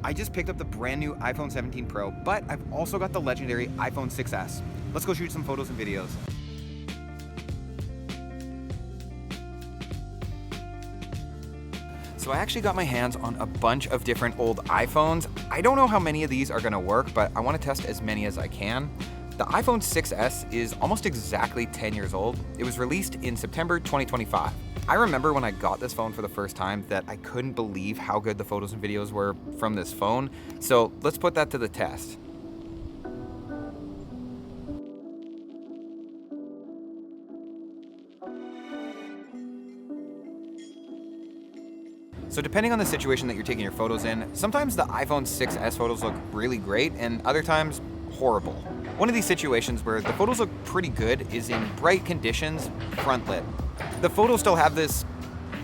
I just picked up the brand new iPhone 17 Pro, but I've also got the legendary iPhone 6S. Let's go shoot some photos and videos. So I actually got my hands on a bunch of different old iPhones. I don't know how many of these are gonna work, but I wanna test as many as I can. The iPhone 6S is almost exactly 10 years old. It was released in September 2025. I remember when I got this phone for the first time that I couldn't believe how good the photos and videos were from this phone. So let's put that to the test. So depending on the situation that you're taking your photos in, sometimes the iPhone 6S photos look really great and other times horrible. One of these situations where the photos look pretty good is in bright conditions, front lit. The photos still have this,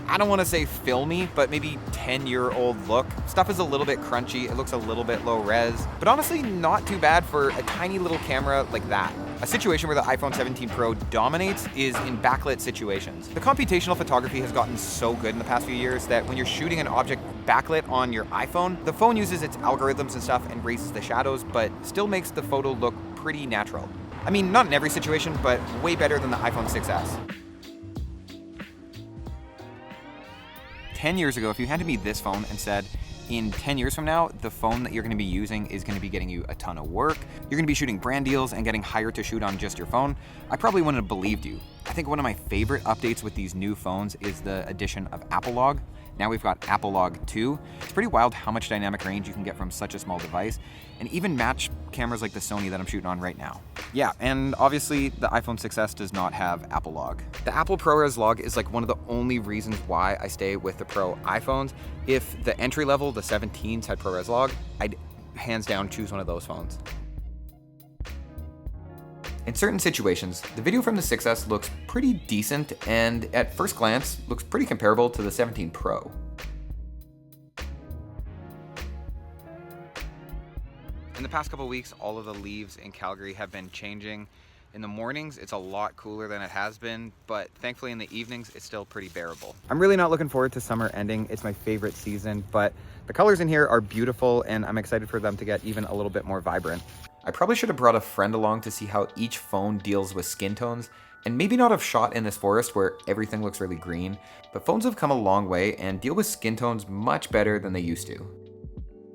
I don't want to say filmy, but maybe 10-year-old look. Stuff is a little bit crunchy, it looks a little bit low res, but honestly not too bad for a tiny little camera like that. A situation where the iPhone 17 Pro dominates is in backlit situations. The computational photography has gotten so good in the past few years that when you're shooting an object backlit on your iPhone, the phone uses its algorithms and stuff and raises the shadows, but still makes the photo look pretty natural. I mean, not in every situation, but way better than the iPhone 6S. 10 years ago, if you handed me this phone and said, in 10 years from now, the phone that you're gonna be using is gonna be getting you a ton of work, you're gonna be shooting brand deals and getting hired to shoot on just your phone, I probably wouldn't have believed you. I think one of my favorite updates with these new phones is the addition of Apple Log. Now we've got Apple Log 2. It's pretty wild how much dynamic range you can get from such a small device, and even match cameras like the Sony that I'm shooting on right now. Yeah, and obviously the iPhone 6S does not have Apple Log. The Apple ProRes Log is like one of the only reasons why I stay with the Pro iPhones. If the entry level, the 17s, had ProRes Log, I'd hands down choose one of those phones. In certain situations, the video from the 6S looks pretty decent and at first glance looks pretty comparable to the 17 Pro. In the past couple of weeks, all of the leaves in Calgary have been changing. In the mornings, it's a lot cooler than it has been, but thankfully in the evenings, it's still pretty bearable. I'm really not looking forward to summer ending. It's my favorite season, but the colors in here are beautiful and I'm excited for them to get even a little bit more vibrant. I probably should have brought a friend along to see how each phone deals with skin tones, and maybe not have shot in this forest where everything looks really green, but phones have come a long way and deal with skin tones much better than they used to.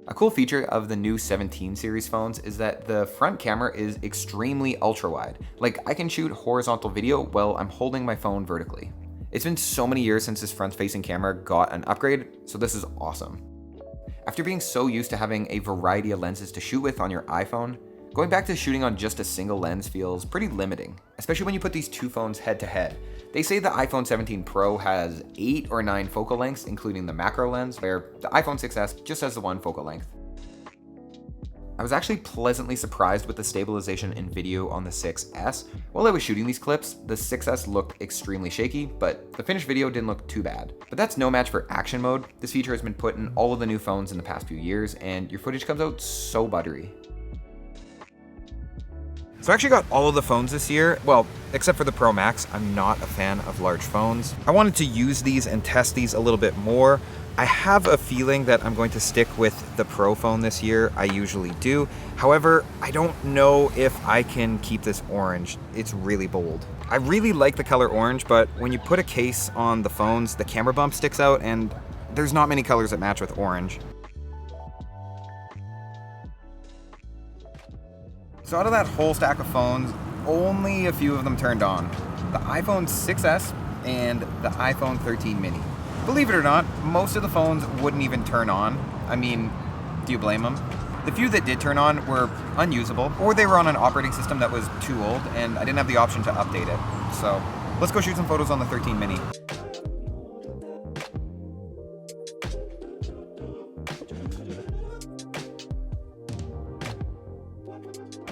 A cool feature of the new 17 series phones is that the front camera is extremely ultra wide. Like, I can shoot horizontal video while I'm holding my phone vertically. It's been so many years since this front-facing camera got an upgrade, so this is awesome. After being so used to having a variety of lenses to shoot with on your iPhone, going back to shooting on just a single lens feels pretty limiting, especially when you put these two phones head to head. They say the iPhone 17 Pro has 8 or 9 focal lengths, including the macro lens, where the iPhone 6S just has the one focal length. I was actually pleasantly surprised with the stabilization in video on the 6S. While I was shooting these clips, the 6S looked extremely shaky, but the finished video didn't look too bad. But that's no match for action mode. This feature has been put in all of the new phones in the past few years, and your footage comes out so buttery. So I actually got all of the phones this year, well, except for the Pro Max. I'm not a fan of large phones. I wanted to use these and test these a little bit more. I have a feeling that I'm going to stick with the Pro phone this year. I usually do. However, I don't know if I can keep this orange. It's really bold. I really like the color orange, but when you put a case on the phones, the camera bump sticks out and there's not many colors that match with orange. So out of that whole stack of phones, only a few of them turned on. The iPhone 6S and the iPhone 13 mini. Believe it or not, most of the phones wouldn't even turn on. I mean, do you blame them? The few that did turn on were unusable, or they were on an operating system that was too old and I didn't have the option to update it. So let's go shoot some photos on the 13 mini.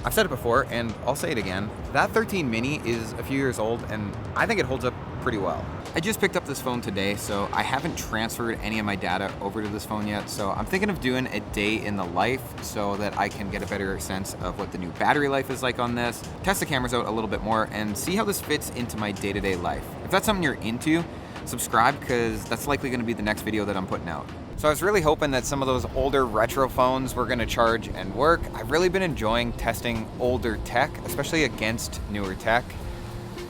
I've said it before, and I'll say it again. That 13 mini is a few years old, and I think it holds up pretty well. I just picked up this phone today, so I haven't transferred any of my data over to this phone yet, so I'm thinking of doing a day in the life so that I can get a better sense of what the new battery life is like on this, test the cameras out a little bit more, and see how this fits into my day-to-day life. If that's something you're into, subscribe, because that's likely going to be the next video that I'm putting out. So I was really hoping that some of those older retro phones were gonna charge and work. I've really been enjoying testing older tech, especially against newer tech.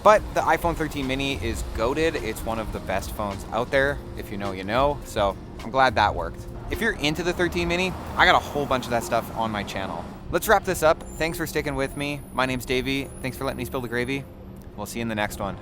But the iPhone 13 mini is goated. It's one of the best phones out there. If you know, you know. So I'm glad that worked. If you're into the 13 mini, I got a whole bunch of that stuff on my channel. Let's wrap this up. Thanks for sticking with me. My name's Davey. Thanks for letting me spill the gravy. We'll see you in the next one.